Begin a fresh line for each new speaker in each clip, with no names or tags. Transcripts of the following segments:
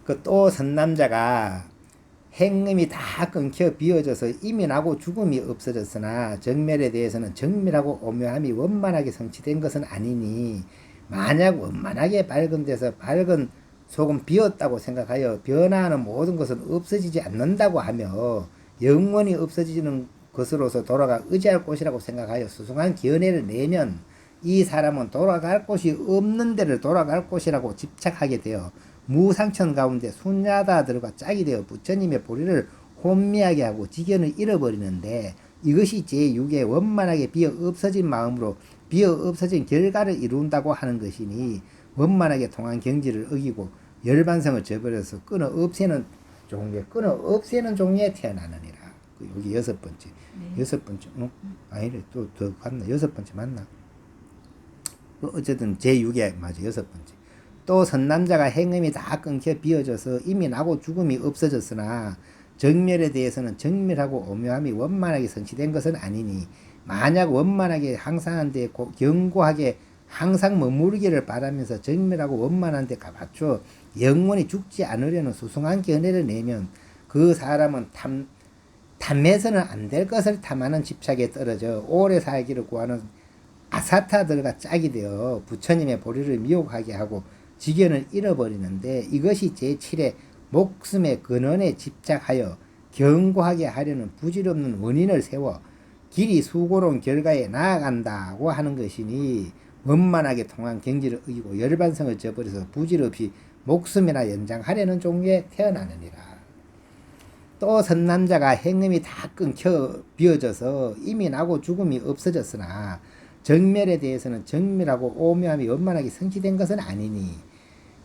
그 또 선남자가 행음이 다 끊겨 비어져서 이민하고 죽음이 없어졌으나 정멸에 대해서는 정멸하고 오묘함이 원만하게 성취된 것은 아니니 만약 원만하게 발견돼서 밝은 속은 비었다고 생각하여 변화하는 모든 것은 없어지지 않는다고 하며 영원히 없어지는 것으로서 돌아가 의지할 곳이라고 생각하여 수승한 견해를 내면 이 사람은 돌아갈 곳이 없는 데를 돌아갈 곳이라고 집착하게 되어 무상천 가운데 순야다들과 짝이 되어 부처님의 보리를 혼미하게 하고 지견을 잃어버리는데 이것이 제6의 원만하게 비어 없어진 마음으로 비어 없어진 결과를 이룬다고 하는 것이니 원만하게 통한 경지를 어기고 열반성을 저버려서 끊어 없애는 종류에 태어나느니라. 여기 6번째.
네.
6번째. 아니래. 또 더 갔나? 6번째 맞나? 어쨌든 제6의 맞아. 6번째. 또 선남자가 행음이 다 끊겨 비어져서 이미 나고 죽음이 없어졌으나 정멸에 대해서는 정멸하고 오묘함이 원만하게 성취된 것은 아니니 만약 원만하게 항상한 데 견고하게 항상 머무르기를 바라면서 정멸하고 원만한 데 가봤죠. 영원히 죽지 않으려는 수승한 견해를 내면 그 사람은 탐해서는 안 될 것을 탐하는 집착에 떨어져 오래 살기를 구하는 아사타들과 짝이 되어 부처님의 보리를 미혹하게 하고 지견을 잃어버리는데 이것이 제7의 목숨의 근원에 집착하여 견고하게 하려는 부질없는 원인을 세워 길이 수고로운 결과에 나아간다고 하는 것이니 원만하게 통한 경지를 어기고 열반성을 저버려서 부질없이 목숨이나 연장하려는 종류에 태어나느니라. 또 선남자가 행음이 다 끊겨 비어져서 이미 나고 죽음이 없어졌으나 정멸에 대해서는 정멸하고 오묘함이 원만하게 성취된 것은 아니니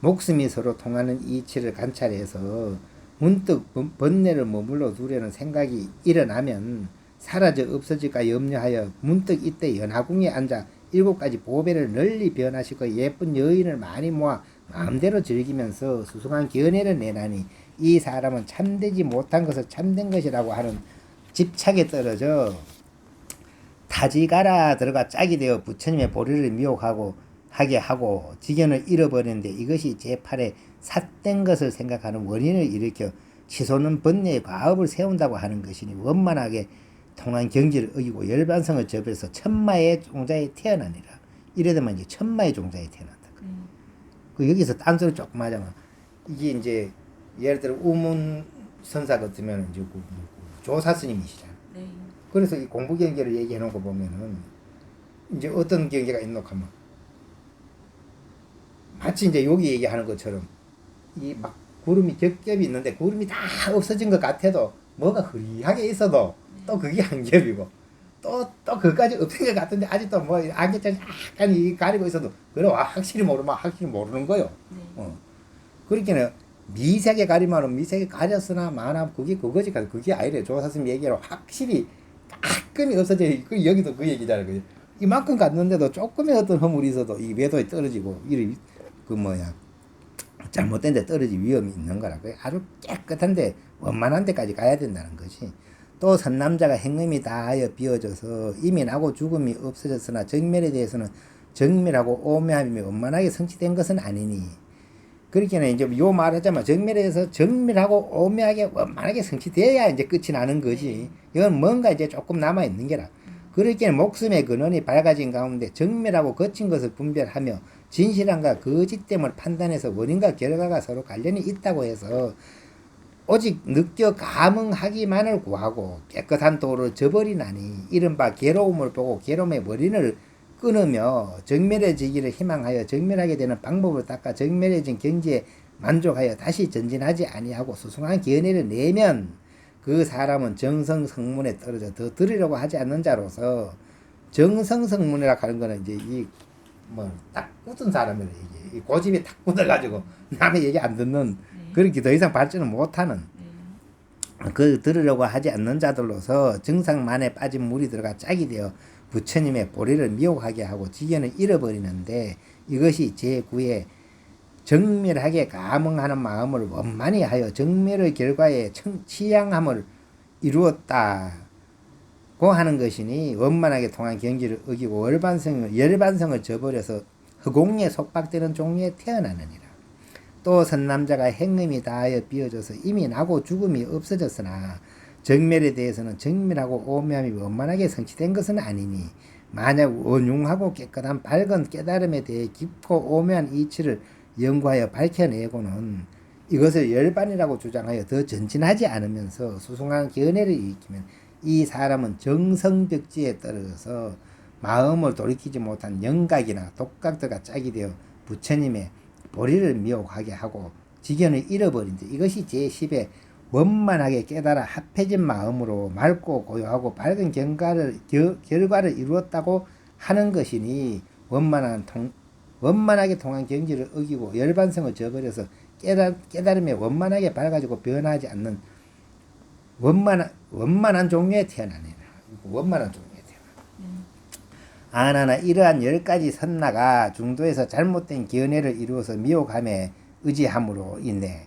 목숨이 서로 통하는 이치를 관찰해서 문득 번뇌를 머물러 두려는 생각이 일어나면 사라져 없어질까 염려하여 문득 이때 연화궁에 앉아 7가지 보배를 널리 변화시켜 예쁜 여인을 많이 모아 마음대로 즐기면서 수승한 견해를 내나니 이 사람은 참되지 못한 것을 참된 것이라고 하는 집착에 떨어져 타지가라 들어가 짝이 되어 부처님의 보리를 미혹하고 하게 하고 지견을 잃어버리는데 이것이 제8의 삿된 것을 생각하는 원인을 일으켜 치솟는 번뇌의 과업을 세운다고 하는 것이니 원만하게 통한 경지를 어기고 열반성을 접해서 천마의 종자에 태어나니라. 이래 되면 이제 천마의 종자에 태어난다. 그 여기서 딴소리 조금 하자면 이게 이제 예를 들어 우문 선사 같으면 이제 그 조사 스님이시잖아.
네.
그래서 이 공부 경계를 얘기해 놓은 거 보면은 이제 어떤 경계가 있노 하면 마치 이제 여기 얘기하는 것처럼 이 막 구름이 겹겹이 있는데 구름이 다 없어진 것 같아도 뭐가 흐리하게 있어도 또 그게 한 겹이고 또 그까지 없은 것 같은데 아직도 뭐 안개처럼 약간 이 가리고 있어도 그래 확실히 모르는 거요.
네.
그렇게는 미세하게 가리면 미세하게 가렸으나 마나 그게 그거지 그게 아니래. 조사스님 얘기로 확실히 가끔이 없어져. 그 여기도 그 얘기잖아. 그죠? 이만큼 갔는데도 조금의 어떤 허물이 있어도 이 외도에 떨어지고 이 그 뭐야 잘못된 데 떨어질 위험이 있는 거라. 아주 깨끗한데 원만한 데까지 가야 된다는 것이. 또 선남자가 행음이 다하여 비어져서 이미 나고 죽음이 없어졌으나 정멸에 대해서는 정멸하고 오묘함이 원만하게 성취된 것은 아니니. 그렇게는 이제 요 말하자면 정멸에 대해서 정멸하고 오묘하게 원만하게 성취돼야 이제 끝이 나는 거지. 이건 뭔가 이제 조금 남아 있는 게라. 그렇게 목숨의 근원이 밝아진 가운데 정멸하고 거친 것을 분별하며 진실함과 거짓됨을 판단해서 원인과 결과가 서로 관련이 있다고 해서 오직 느껴 감응하기만을 구하고 깨끗한 도를 저버리나니 이른바 괴로움을 보고 괴로움의 원인을 끊으며 정멸해지기를 희망하여 정멸하게 되는 방법을 닦아 정멸해진 경지에 만족하여 다시 전진하지 아니하고 수승한 견해를 내면 그 사람은 정성성문에 떨어져 더 들으려고 하지 않는 자로서 정성성문이라 하는 거는 이제 이 뭐 딱 굳은 사람이라 얘기. 이 고집이 딱 굳어가지고 남의 얘기 안 듣는 그렇게 더 이상 발전을 못하는 그 들으려고 하지 않는 자들로서 정상만에 빠진 물이 들어가 짝이 되어 부처님의 보리를 미혹하게 하고 지견을 잃어버리는데 이것이 제9의 정밀하게 감응하는 마음을 원만히 하여 정멸의 결과에 치양함을 이루었다고 하는 것이니 원만하게 통한 경지를 어기고 열반성을 저버려서 허공에 속박되는 종류에 태어나느니라. 또 선남자가 행음이 다하여 비어져서 이미 나고 죽음이 없어졌으나 정멸에 대해서는 정멸하고 오묘함이 원만하게 성취된 것은 아니니 만약 원흉하고 깨끗한 밝은 깨달음에 대해 깊고 오묘한 이치를 연구하여 밝혀내고는 이것을 열반이라고 주장하여 더 전진하지 않으면서 수승한 견해를 일으키면 이 사람은 정성벽지에 떨어져서 마음을 돌이키지 못한 영각이나 독각들과 짝이 되어 부처님의 보리를 미혹하게 하고 지견을 잃어버린 데 이것이 제10의 원만하게 깨달아 합해진 마음으로 맑고 고요하고 밝은 결과를 이루었다고 하는 것이니 원만하게 통한 경지를 어기고 열반성을 저버려서 깨달음에 원만하게 밝아지고 변하지 않는 원만한 종류에 태어나니라. 원만한 종류에 태어나. 아나나 이러한 10가지 선나가 중도에서 잘못된 견해를 이루어서 미혹함에 의지함으로 인해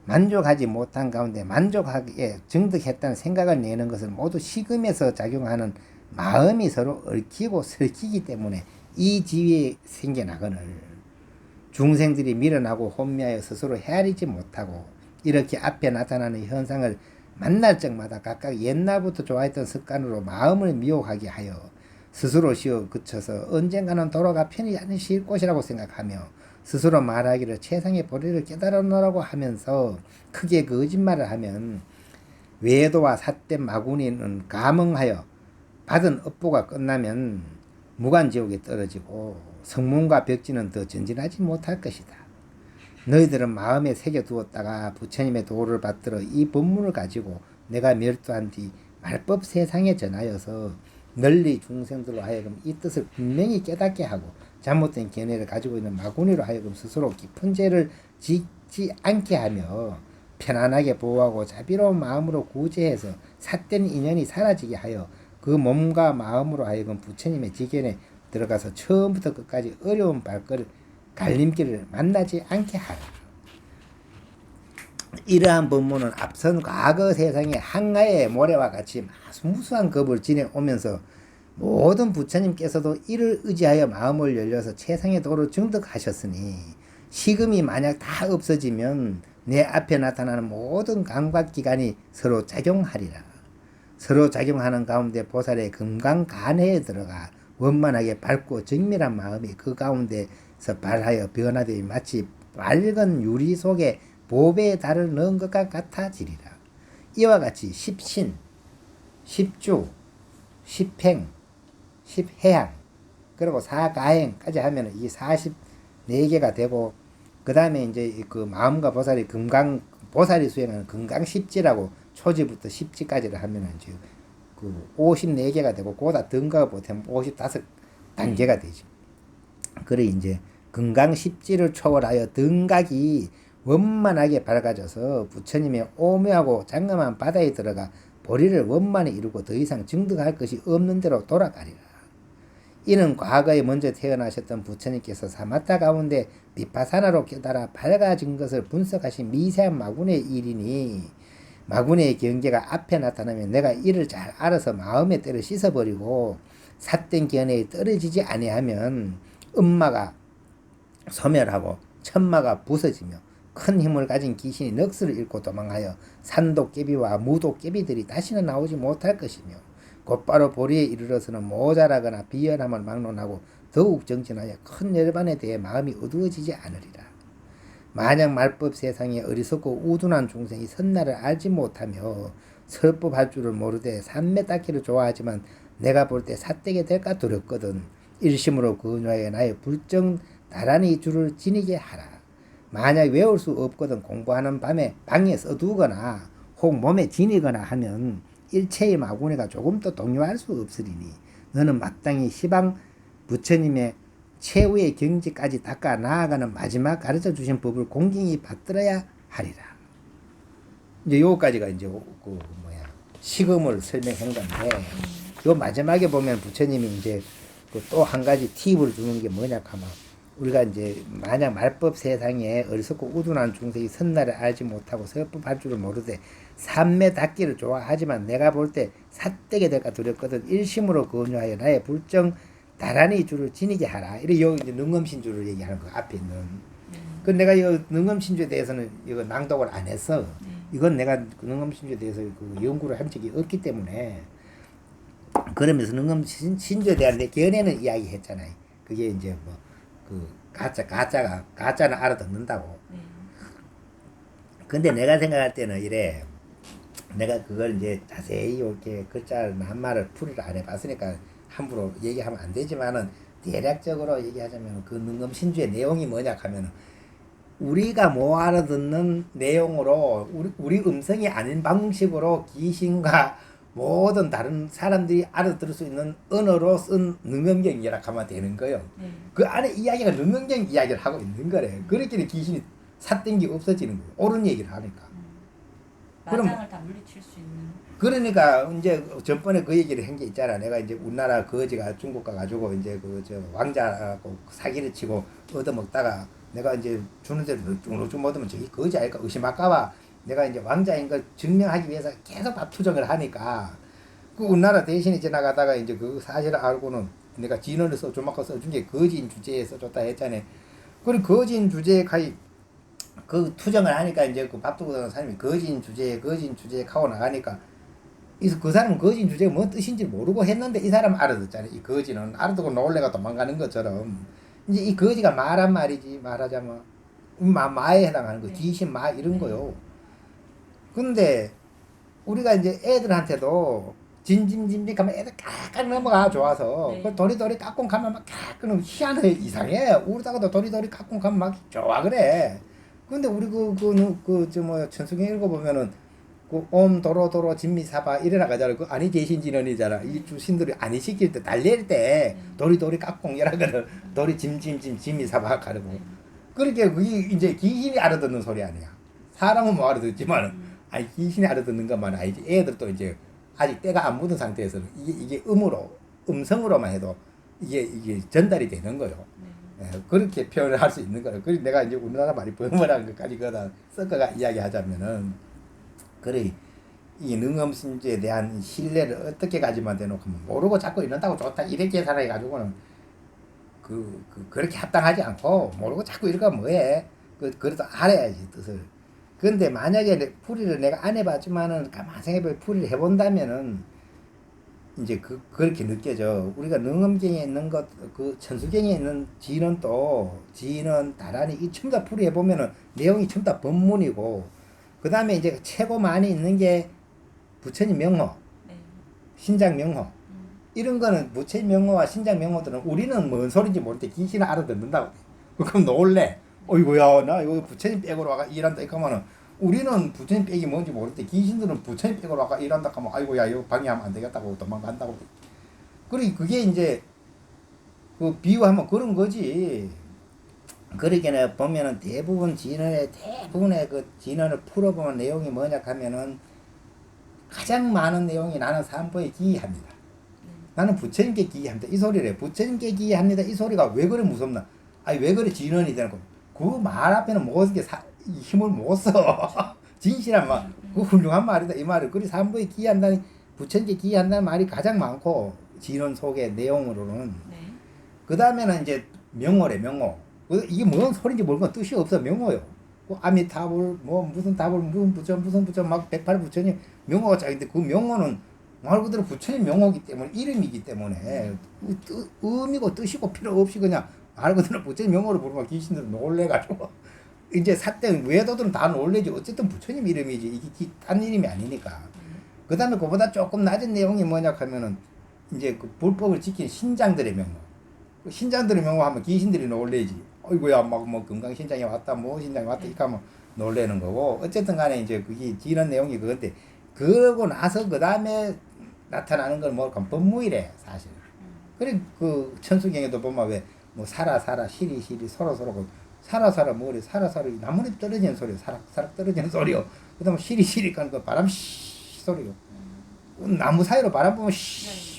만족하지 못한 가운데 만족하게 정득했다는 생각을 내는 것은 모두 식음에서 작용하는 마음이 서로 얽히고 설키기 때문에 이 지위에 생겨나거늘 중생들이 밀어나고 혼미하여 스스로 헤아리지 못하고 이렇게 앞에 나타나는 현상을 만날 적마다 각각 옛날부터 좋아했던 습관으로 마음을 미혹하게 하여 스스로 쉬어 그쳐서 언젠가는 돌아가 편히 쉴 곳이라고 생각하며 스스로 말하기를 최상의 보리를 깨달았노라고 하면서 크게 거짓말을 하면 외도와 삿된 마구니는 감흥하여 받은 업보가 끝나면 무간지옥에 떨어지고 성문과 벽지는 더 전진하지 못할 것이다. 너희들은 마음에 새겨두었다가 부처님의 도를 받들어 이 법문을 가지고 내가 멸도한 뒤 말법 세상에 전하여서 널리 중생들로 하여금 이 뜻을 분명히 깨닫게 하고 잘못된 견해를 가지고 있는 마구니로 하여금 스스로 깊은 죄를 짓지 않게 하며 편안하게 보호하고 자비로운 마음으로 구제해서 삿된 인연이 사라지게 하여 그 몸과 마음으로 하여금 부처님의 지견에 들어가서 처음부터 끝까지 어려운 갈림길을 만나지 않게 하라. 이러한 법문은 앞선 과거 세상의 한가의 모래와 같이 무수한 겁을 지내오면서 모든 부처님께서도 이를 의지하여 마음을 열려서 최상의 도를 증득하셨으니 식음이 만약 다 없어지면 내 앞에 나타나는 모든 감각기관이 서로 작용하리라. 서로 작용하는 가운데 보살의 금강간해에 들어가 원만하게 밝고 정밀한 마음이 그 가운데서 발하여 변화되어 마치 밝은 유리 속에 보배의 달을 넣은 것과 같아지리라. 이와 같이 십신, 십주, 십행, 십해양 그리고 사가행까지 하면 이 44개가 되고 그 다음에 이제 그 마음과 보살이 보살이 수행하는 금강십지라고 초지부터 십지까지를 하면 이제 그 54개가 되고 그보다 등각을 보태면 55단계가 되지. 그래 이제 금강십지를 초월하여 등각이 원만하게 밝아져서 부처님의 오묘하고 장엄한 바다에 들어가 보리를 원만히 이루고 더 이상 증득할 것이 없는 대로 돌아가리라. 이는 과거에 먼저 태어나셨던 부처님께서 사마타 가운데 비파사나로 깨달아 밝아진 것을 분석하신 미세한 마군의 일이니 마군의 경계가 앞에 나타나면 내가 이를 잘 알아서 마음에 때려 씻어버리고 삿된 견해에 떨어지지 아니하면 음마가 소멸하고 천마가 부서지며 큰 힘을 가진 귀신이 넋을 잃고 도망하여 산도깨비와 무도깨비들이 다시는 나오지 못할 것이며 곧바로 보리에 이르러서는 모자라거나 비열함을 막론하고 더욱 정진하여 큰 열반에 대해 마음이 어두워지지 않으리라. 만약 말법 세상에 어리석고 우둔한 중생이 선나를 알지 못하며 설법할 줄을 모르되 삼매 닦기를 좋아하지만 내가 볼 때 삿되게 될까 두렵거든 일심으로 근유하여 나의 불정 나란히 줄을 지니게 하라. 만약 외울 수 없거든 공부하는 밤에 방에 써두거나 혹 몸에 지니거나 하면 일체의 마구니가 조금도 동요할 수 없으리니 너는 마땅히 시방 부처님의 최후의 경지까지 닦아 나아가는 마지막 가르쳐 주신 법을 공경히 받들어야 하리라. 이제 요까지가 이제 식음을 설명한 건데 요 마지막에 보면 부처님이 이제 또 한 가지 팁을 주는 게 뭐냐 하면 우리가 이제 만약 말법 세상에 어리석고 우둔한 중생이 선나를 알지 못하고 설법할 줄을 모르되 삼매 닦기를 좋아하지만 내가 볼 때 삿되게 될까 두렵거든 일심으로 권유하여 나의 불정 나란히 줄을 지니게 하라. 이래 요 이제 능엄신 줄을 얘기하는 거 앞에 있는 그 내가 이 능엄신주에 대해서는 이거 낭독을 안 했어.
네.
이건 내가 능엄신주에 대해서 그 연구를 한 적이 없기 때문에 그러면서 능엄신주에 대한 내 견해는 이야기했잖아요. 그게 이제 뭐 그 가짜는 알아듣는다고.
네.
근데 내가 생각할 때는 이래. 내가 그걸 이제 자세히 이렇게 글자를 한말을 풀이를 안 해봤으니까 함부로 얘기하면 안 되지만은 대략적으로 얘기하자면 그 능엄신주의 내용이 뭐냐 하면은 우리가 못 알아듣는 내용으로 우리 음성이 아닌 방식으로 귀신과 모든 다른 사람들이 알아들을 수 있는 언어로 쓴 능엄경이라 하면 되는 거예요.
네.
그 안에 이야기가 능엄경 이야기를 하고 있는 거래. 그렇게 귀신이 삿된 게 없어지는 거예요. 옳은 얘기를 하니까. 그럼-
마장을 다 물리칠 수 있는.
그러니까 이제 전번에 그 얘기를 한 게 있잖아. 내가 이제 우리나라 거지가 중국 가가지고 이제 그 저 왕자하고 사기를 치고 얻어먹다가 내가 이제 주는 대로 쭉 얻으면 저기 거지 아닐까 의심할까봐 내가 이제 왕자인 걸 증명하기 위해서 계속 밥투정을 하니까 그 우리나라 대신에 지나가다가 이제 그 사실을 알고는 내가 진언을 조마카 써준 게 거지인 주제에 써줬다 했잖아. 그리고 거지인 주제에 가이 그 투정을 하니까 이제 그 밥두고 다니는 사람이 거지인 주제에 하고 나가니까 그 사람은 거지인 주제가 뭔 뜻인지 모르고 했는데 이 사람 알아듣잖아요. 이 거지는 알아듣고 놀래가 도망가는 것처럼 이제 이 거지가 말한 말이지 말하자면 마에 해당하는 거
네.
귀신 마 이런 거요. 근데 우리가 이제 애들한테도 진짐짐짐 가면 애들 깍깍 넘어가 좋아서
네.
그 도리도리 깍꿍 가면 막 깍깍 희한해 이상해. 우리다가도 도리도리 깍꿍 가면 막 좋아 그래. 근데 우리 뭐 천수경 읽어보면은 그 도로 진미사바 이래 나가잖아. 그 아니 계신진언이잖아. 이 주신들이 아니 시킬 때 달랠 때 도리도리 깍꿍 이라거든. 도리 짐짐짐 진미사바 가르고. 그렇게 그게 이제 귀신이 알아듣는 소리 아니야. 사람은 뭐 알아듣지만 아니 귀신이 알아듣는 것만 아니지. 애들도 이제 아직 때가 안 묻은 상태에서는 이게 음성으로만 해도 이게 전달이 되는 거요.
네.
예, 그렇게 표현을 할 수 있는 거예요. 그래서 내가 이제 우리나라 말이 버머란 것까지 거다 섞어가 이야기하자면은 그래 이 능엄신주에 대한 신뢰를 어떻게 가지면 되놓고 모르고 자꾸 이런다고 좋다 이렇게 살아해 가지고는 그렇게 합당하지 않고 모르고 자꾸 이러가 뭐해. 그래도 알아야지 뜻을. 근데 만약에 풀이를 내가 안 해봤지만은 가만 생각해보면 풀이를 해본다면은 이제 그렇게 느껴져. 우리가 능엄경에 있는 것, 그 천수경에 있는 지는 다란히 이 전부 다 풀이 해보면은 내용이 전부 다 법문이고, 그 다음에 이제 최고 많이 있는 게 부처님 명호,
네.
신장 명호. 이런 거는 부처님 명호와 신장 명호들은 우리는 뭔 소리인지 모를 때 귀신을 알아듣는다고. 그럼 놀래. 어이구야, 나 이거 부처님 백으로 와가 일한다. 이렇게 하면은 우리는 부처님 백이 뭔지 모를 때 귀신들은 부처님 백으로 와가 일한다 하면 아이고야, 이거 방해하면 안 되겠다고 도망간다고. 그래, 그게 이제 그 비유하면 그런 거지. 그러기는 보면은 대부분의 그 진언을 풀어보면 내용이 뭐냐 하면은 가장 많은 내용이 나는 산보에 기이합니다. 나는 부처님께 기이합니다. 이 소리래. 부처님께 기이합니다. 이 소리가 왜 그래 무섭나? 아니 왜 그래 진언이 되는 거? 그 말 앞에는 모든 게 힘을 못 써. 진실한 말, 그 훌륭한 말이다 이 말을. 그리 산보에 기이한다니 부처님께 기이한다는 말이 가장 많고 진언 속의 내용으로는.
네.
그 다음에는 이제 명호래 명호. 이게 뭔 소리인지 모르면 뜻이 없어 명호요. 그 아미타불 뭐 무슨 답을 무슨 부처 막 108부처님 명호가 짝인데 그 명호는 말 그대로 부처님 명호기 때문에 이름이기 때문에 의미고 뜻이고 필요 없이 그냥 말 그대로 부처님 명호를 부르면 귀신들은 놀래가지고 이제 삿된 외도들은 다 놀래지. 어쨌든 부처님 이름이지 이게 딴 이름이 아니니까. 그 다음에 그보다 조금 낮은 내용이 뭐냐 하면은 이제 그 불법을 지킨 신장들의 명호. 신장들의 명호 하면 귀신들이 놀래지. 어이구야 막 뭐 금강신장이 왔다 뭐 신장이 왔다 이렇게 하면 놀래는 거고. 어쨌든 간에 이제 그게 지는 내용이 그건데 그러고 나서 그 다음에 나타나는 건 뭐 법무이래 사실. 그래 그 천수경에도 보면 왜 뭐 사라 시리 서로 사라 뭐래 사라 나뭇잎 떨어지는 소리요. 사락 떨어지는 소리요. 그다음에 시리 가는 거 바람 소리요. 나무 사이로 바람 보면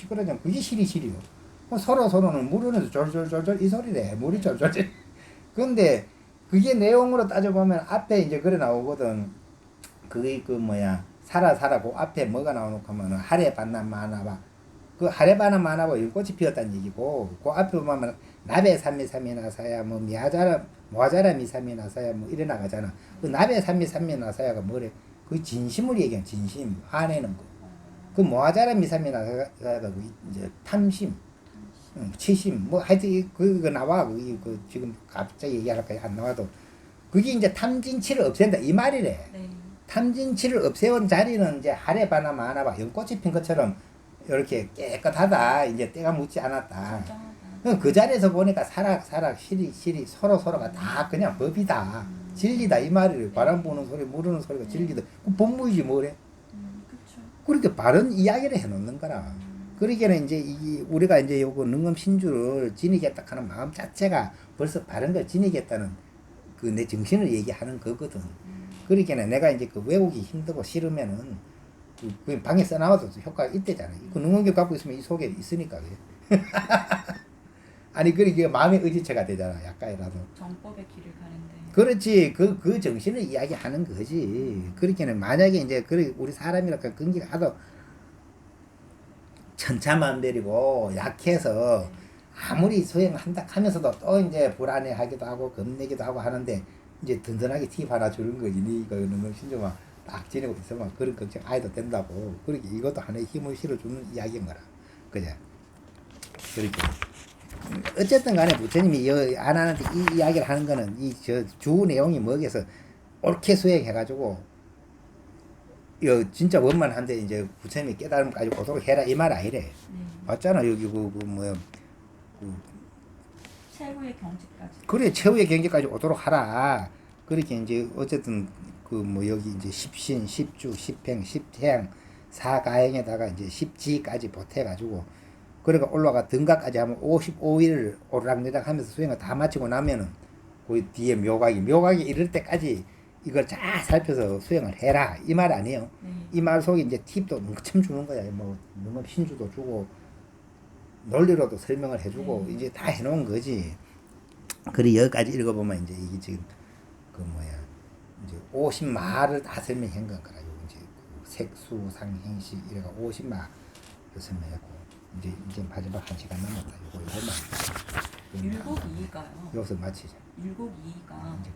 그러잖아. 그게 시리요. 서로는 물은에서 졸졸 이 소리래. 물이 졸졸. 근데 그게 내용으로 따져보면 앞에 이제 그래 나오거든. 그게 그 뭐야 사라 그 앞에 뭐가 나오노 하면은 하레 반나 마나바. 그 하레 반나 마나바 이 꽃이 피었다는 얘기고 그 앞에 보면 나베 삼미삼이나 사야 뭐 모아자라 미삼미 나사야 뭐 이래 나가잖아. 그 나베 삼미 삼미 나사야가 뭐래? 그 진심을 얘기한 진심 화내는 거. 그 모아자라 미삼미 나사야가 그 이제 탐심, 치심 뭐 하여튼 그거 나와 그 지금 갑자기 얘기하니까 안 나와도 그게 이제 탐진치를 없앤다 이 말이래.
네.
탐진치를 없애온 자리는 이제 하레바나 마나바 연꽃이 핀 것처럼 이렇게 깨끗하다. 이제 때가 묻지 않았다.
진정하다.
그 자리에서 보니까 사락 시리 서로가 다 그냥 법이다. 진리다 이 말이래. 바람 부는 소리 모르는 소리가 진리다. 그 법무이지 뭐래.
그쵸.
그렇게 바른 이야기를 해놓는 거라. 그러기에는 이제 우리가 이제 요거 능엄 신주를 지니겠다 하는 마음 자체가 벌써 바른 걸 지니겠다는 그 내 정신을 얘기하는 거거든. 그러기에는 내가 이제 그 외우기 힘들고 싫으면은 그 방에 써놔도 효과가 있대잖아. 그 능엄교 갖고 있으면 이 속에 있으니까 그래. 아니 그러게 마음의 의지체가 되잖아. 약간이라도.
정법의 길을 가는데.
그렇지. 그 정신을 이야기하는 거지. 그렇게는 만약에 이제 우리 사람이랄까 근기가 하도 천차만별이고 약해서 아무리 수행한다 하면서도 또 이제 불안해하기도 하고 겁내기도 하고 하는데 이제 든든하게 팁 하나 주는 거지. 니가 이런 신조만 딱 지내고 있으면 그런 걱정 아예도 된다고. 그렇게 이것도 하나의 힘을 실어주는 이야기인 거라. 그죠? 그렇게. 어쨌든 간에 부처님이 아나한테 이 이야기를 하는 거는 주 내용이 뭐겠어. 옳게 수행해가지고 진짜 원만한데 이제 부처님이 깨달음 가지고 오도록 해라 이 말 아니래. 맞잖아. 여기 뭐야
최후의 경지까지.
그래 최후의 경지까지 오도록 하라. 그렇게 이제 어쨌든 그 뭐 여기 이제 십신, 십주, 십행, 십태양, 사가행에다가 이제 십지까지 보태가지고 그러니까 올라가 등가까지 하면 55일 오르락내락 하면서 수행을 다 마치고 나면은 그 뒤에 묘각이 이럴 때까지 이걸 잘 살펴서 수행을 해라 이 말 아니에요. 이 말 속에 이제 팁도 엄청 주는 거야. 뭐 능엄 신주도 주고 논리로도 설명을 해주고 이제 다 해놓은 거지. 그래 여기까지 읽어보면 이제 이게 지금 그 뭐야 이제 50마를 다 설명한 건가요. 이제 그 색수 상행시 이래가 50마를 설명했고 이제 마지막 1시간 남았다. 요거만
율곡이가요.
여기서 마치자.
율곡이가
이제